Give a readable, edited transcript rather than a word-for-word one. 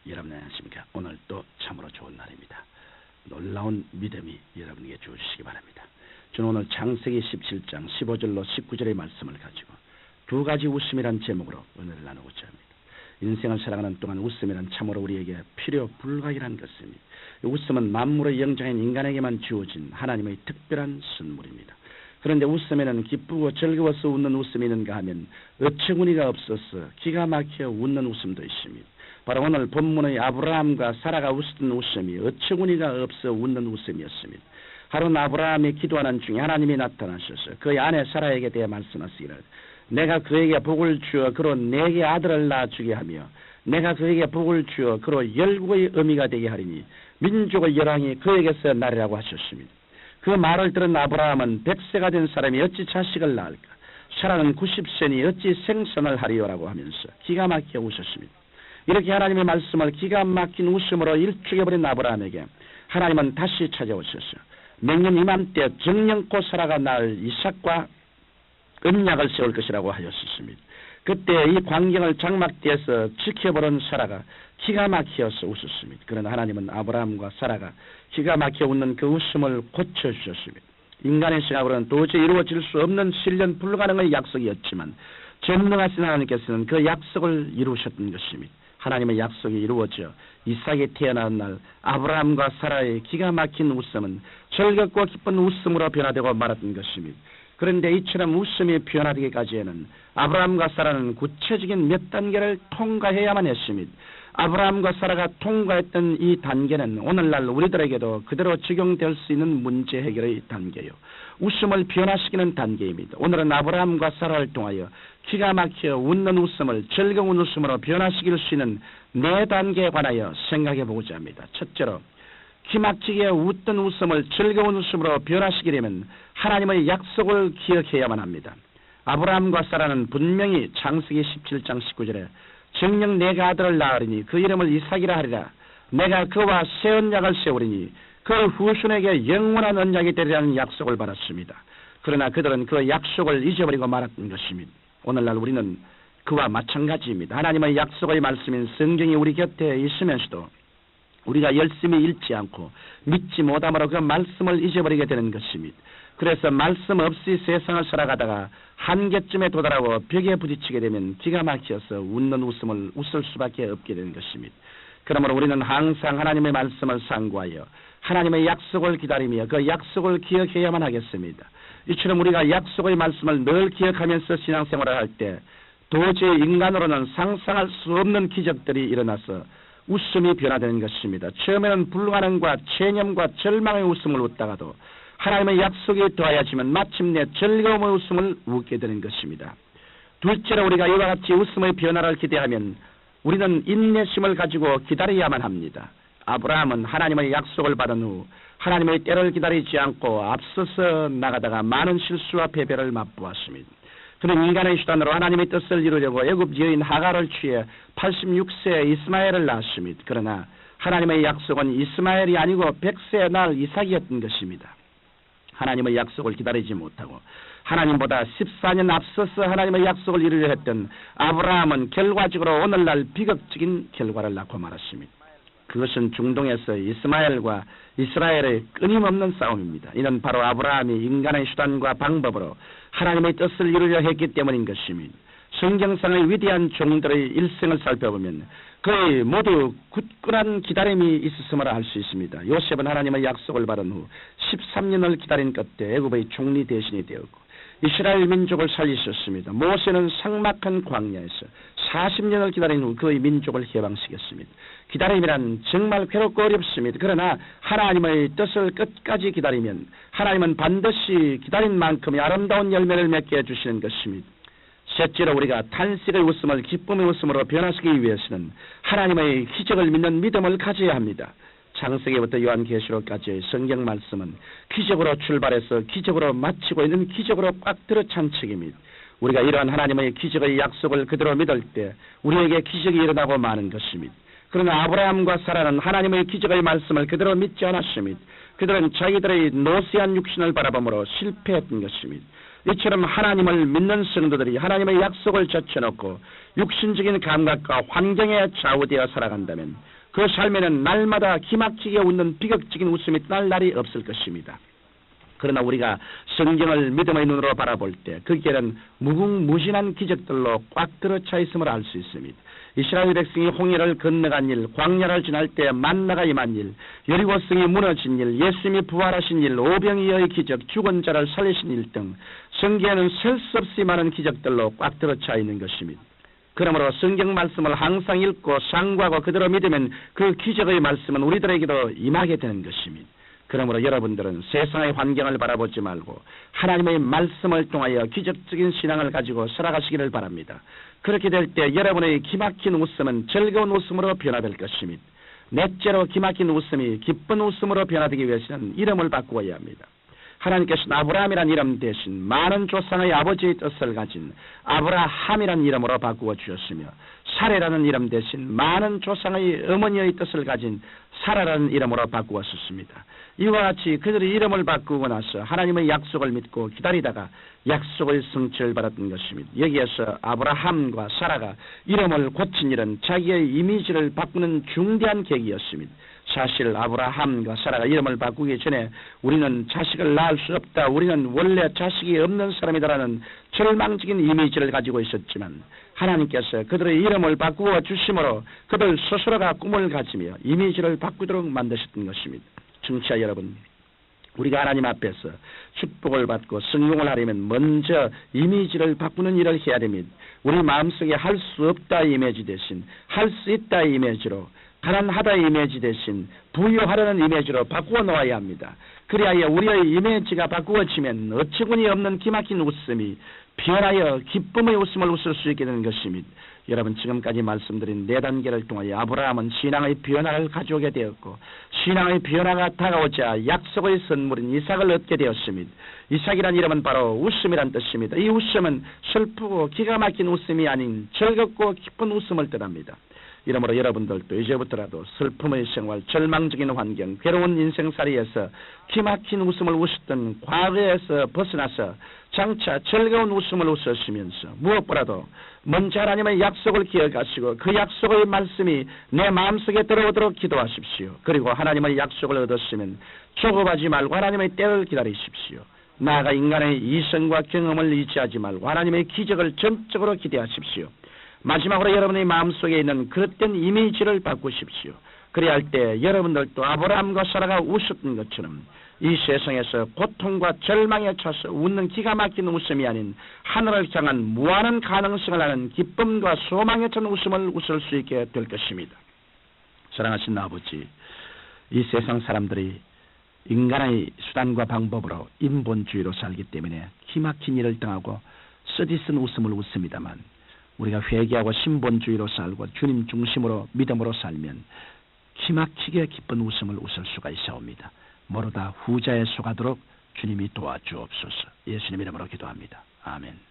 여러분 안녕하십니까? 오늘 또 참으로 좋은 날입니다. 놀라운 믿음이 여러분에게 주시기 바랍니다. 저는 오늘 창세기 17장 15절로 19절의 말씀을 가지고 두 가지 웃음이란 제목으로 은혜를 나누고자 합니다. 인생을 살아가는 동안 웃음이란 참으로 우리에게 필요 불가이란 것입니다. 웃음은 만물의 영장인 인간에게만 주어진 하나님의 특별한 선물입니다. 그런데 웃음에는 기쁘고 즐거워서 웃는 웃음이 있는가 하면 어처구니가 없어서 기가 막혀 웃는 웃음도 있습니다. 바로 오늘 본문의 아브라함과 사라가 웃었던 웃음이 어처구니가 없어 웃는 웃음이었습니다. 하루는 아브라함이 기도하는 중에 하나님이 나타나셔서 그의 아내 사라에게 대해 말씀하시기를 내가 그에게 복을 주어 그로 네게 아들을 낳아주게 하며 내가 그에게 복을 주어 그로 열국의 어미가 되게 하리니 민족의 열왕이 그에게서 나리라고 하셨습니다. 그 말을 들은 아브라함은 100세가 된 사람이 어찌 자식을 낳을까? 사라는 90세니 어찌 생선을 하리요라고 하면서 기가 막혀 웃었습니다. 이렇게 하나님의 말씀을 기가 막힌 웃음으로 일축해버린 아브라함에게 하나님은 다시 찾아오셔서 매년 이맘때 정령코 사라가 낳을 이삭과 언약을 세울 것이라고 하였습니다. 그때 이 광경을 장막대에서 지켜보는 사라가 기가 막혀서 웃었습니다. 그러나 하나님은 아브라함과 사라가 기가 막혀 웃는 그 웃음을 고쳐주셨습니다. 인간의 생각으로는 도저히 이루어질 수 없는 실현 불가능의 약속이었지만 전능하신 하나님께서는 그 약속을 이루셨던 것입니다. 하나님의 약속이 이루어져 이삭이 태어난 날 아브라함과 사라의 기가 막힌 웃음은 즐겁고 기쁜 웃음으로 변화되고 말았던 것입니다. 그런데 이처럼 웃음이 변화되기까지에는 아브라함과 사라는 구체적인 몇 단계를 통과해야만 했습니다. 아브라함과 사라가 통과했던 이 단계는 오늘날 우리들에게도 그대로 적용될 수 있는 문제 해결의 단계요. 웃음을 변화시키는 단계입니다. 오늘은 아브라함과 사라를 통하여 기가 막혀 웃는 웃음을 즐거운 웃음으로 변화시킬 수 있는 네 단계에 관하여 생각해 보고자 합니다. 첫째로 기막히게 웃던 웃음을 즐거운 웃음으로 변화시키려면 하나님의 약속을 기억해야만 합니다. 아브라함과 사라는 분명히 창세기 17장 19절에 정녕 내가 아들을 낳으리니 그 이름을 이삭이라 하리라. 내가 그와 새 언약을 세우리니 그 후손에게 영원한 언약이 되리라는 약속을 받았습니다. 그러나 그들은 그 약속을 잊어버리고 말았던 것입니다. 오늘날 우리는 그와 마찬가지입니다. 하나님의 약속의 말씀인 성경이 우리 곁에 있으면서도 우리가 열심히 읽지 않고 믿지 못함으로 그 말씀을 잊어버리게 되는 것입니다. 그래서 말씀 없이 세상을 살아가다가 한계쯤에 도달하고 벽에 부딪히게 되면 기가 막혀서 웃는 웃음을 웃을 수밖에 없게 되는 것입니다. 그러므로 우리는 항상 하나님의 말씀을 상고하여 하나님의 약속을 기다리며 그 약속을 기억해야만 하겠습니다. 이처럼 우리가 약속의 말씀을 늘 기억하면서 신앙생활을 할 때 도저히 인간으로는 상상할 수 없는 기적들이 일어나서 웃음이 변화되는 것입니다. 처음에는 불가능과 체념과 절망의 웃음을 웃다가도 하나님의 약속이 더하여지면 마침내 즐거움의 웃음을 웃게 되는 것입니다. 둘째로 우리가 이와 같이 웃음의 변화를 기대하면 우리는 인내심을 가지고 기다려야만 합니다. 아브라함은 하나님의 약속을 받은 후 하나님의 때를 기다리지 않고 앞서서 나가다가 많은 실수와 패배를 맛보았습니다. 그는 인간의 수단으로 하나님의 뜻을 이루려고 애굽 여인 하갈을 취해 86세에 이스마엘을 낳았습니다. 그러나 하나님의 약속은 이스마엘이 아니고 100세의 날 이삭이었던 것입니다. 하나님의 약속을 기다리지 못하고 하나님보다 14년 앞서서 하나님의 약속을 이루려 했던 아브라함은 결과적으로 오늘날 비극적인 결과를 낳고 말았습니다. 그것은 중동에서 이스마엘과 이스라엘의 끊임없는 싸움입니다. 이는 바로 아브라함이 인간의 수단과 방법으로 하나님의 뜻을 이루려 했기 때문인 것입니다. 성경상의 위대한 종들의 일생을 살펴보면 거의 모두 굳건한 기다림이 있었음을 알 수 있습니다. 요셉은 하나님의 약속을 받은 후 13년을 기다린 끝에 애굽의 총리 대신이 되었고 이스라엘 민족을 살리셨습니다. 모세는 삭막한 광야에서 40년을 기다린 후 그의 민족을 해방시켰습니다. 기다림이란 정말 괴롭고 어렵습니다. 그러나 하나님의 뜻을 끝까지 기다리면 하나님은 반드시 기다린 만큼의 아름다운 열매를 맺게 해주시는 것입니다. 셋째로 우리가 탄식의 웃음을 기쁨의 웃음으로 변화시키기 위해서는 하나님의 기적을 믿는 믿음을 가져야 합니다. 창세기부터 요한계시록까지의 성경 말씀은 기적으로 출발해서 기적으로 마치고 있는 기적으로 꽉 들어찬 책입니다. 우리가 이러한 하나님의 기적의 약속을 그대로 믿을 때 우리에게 기적이 일어나고 마는 것입니다. 그러나 아브라함과 사라는 하나님의 기적의 말씀을 그대로 믿지 않았습니다. 그들은 자기들의 노쇠한 육신을 바라봄으로 실패했던 것입니다. 이처럼 하나님을 믿는 성도들이 하나님의 약속을 젖혀놓고 육신적인 감각과 환경에 좌우되어 살아간다면 그 삶에는 날마다 기막히게 웃는 비극적인 웃음이 떠날 날이 없을 것입니다. 그러나 우리가 성경을 믿음의 눈으로 바라볼 때 그 길은 무궁무진한 기적들로 꽉 들어차 있음을 알 수 있습니다. 이스라엘 백성이 홍해를 건너간 일, 광야를 지날 때 만나가 임한 일, 여리고성이 무너진 일, 예수님이 부활하신 일, 오병이어의 기적, 죽은 자를 살리신 일 등 성경에는 셀 수 없이 많은 기적들로 꽉 들어차 있는 것입니다. 그러므로 성경 말씀을 항상 읽고 상고하고 그대로 믿으면 그 기적의 말씀은 우리들에게도 임하게 되는 것입니다. 그러므로 여러분들은 세상의 환경을 바라보지 말고 하나님의 말씀을 통하여 기적적인 신앙을 가지고 살아가시기를 바랍니다. 그렇게 될 때 여러분의 기막힌 웃음은 즐거운 웃음으로 변화될 것입니다. 넷째로 기막힌 웃음이 기쁜 웃음으로 변화되기 위해서는 이름을 바꾸어야 합니다. 하나님께서는 아브라함이란 이름 대신 많은 조상의 아버지의 뜻을 가진 아브라함이란 이름으로 바꾸어 주셨으며 사레라는 이름 대신 많은 조상의 어머니의 뜻을 가진 사라라는 이름으로 바꾸었습니다. 이와 같이 그들의 이름을 바꾸고 나서 하나님의 약속을 믿고 기다리다가 약속의 성취를 받았던 것입니다. 여기에서 아브라함과 사라가 이름을 고친 일은 자기의 이미지를 바꾸는 중대한 계기였습니다. 사실 아브라함과 사라가 이름을 바꾸기 전에 우리는 자식을 낳을 수 없다, 우리는 원래 자식이 없는 사람이다라는 절망적인 이미지를 가지고 있었지만 하나님께서 그들의 이름을 바꾸어 주심으로 그들 스스로가 꿈을 가지며 이미지를 바꾸도록 만드셨던 것입니다. 청취자 여러분, 우리가 하나님 앞에서 축복을 받고 성공을 하려면 먼저 이미지를 바꾸는 일을 해야 됩니다. 우리 마음속에 할 수 없다 이미지 대신 할 수 있다 이미지로, 가난하다 이미지 대신 부유하려는 이미지로 바꾸어 놓아야 합니다. 그래야 우리의 이미지가 바꾸어지면 어처구니 없는 기막힌 웃음이 변하여 기쁨의 웃음을 웃을 수 있게 되는 것입니다. 여러분, 지금까지 말씀드린 네 단계를 통하여 아브라함은 신앙의 변화를 가져오게 되었고 신앙의 변화가 다가오자 약속의 선물인 이삭을 얻게 되었습니다. 이삭이란 이름은 바로 웃음이란 뜻입니다. 이 웃음은 슬프고 기가 막힌 웃음이 아닌 즐겁고 기쁜 웃음을 뜻합니다. 이러므로 여러분들도 이제부터라도 슬픔의 생활, 절망적인 환경, 괴로운 인생살이에서 기막힌 웃음을 웃었던 과거에서 벗어나서 장차 즐거운 웃음을 웃으시면서 무엇보다도 먼저 하나님의 약속을 기억하시고 그 약속의 말씀이 내 마음속에 들어오도록 기도하십시오. 그리고 하나님의 약속을 얻었으면 조급하지 말고 하나님의 때를 기다리십시오. 나아가 인간의 이성과 경험을 의지하지 말고 하나님의 기적을 전적으로 기대하십시오. 마지막으로 여러분의 마음속에 있는 그릇된 이미지를 바꾸십시오. 그래야 할 때 여러분들도 아브라함과 사라가 웃었던 것처럼 이 세상에서 고통과 절망에 차서 웃는 기가 막힌 웃음이 아닌 하늘을 향한 무한한 가능성을 하는 기쁨과 소망에 찬 웃음을 웃을 수 있게 될 것입니다. 사랑하신 아버지, 이 세상 사람들이 인간의 수단과 방법으로 인본주의로 살기 때문에 기막힌 일을 당하고 쓰디쓴 웃음을 웃습니다만 우리가 회개하고 신본주의로 살고 주님 중심으로 믿음으로 살면 기막히게 기쁜 웃음을 웃을 수가 있사옵니다. 모두 다 후자에 속하도록 주님이 도와주옵소서. 예수님 이름으로 기도합니다. 아멘.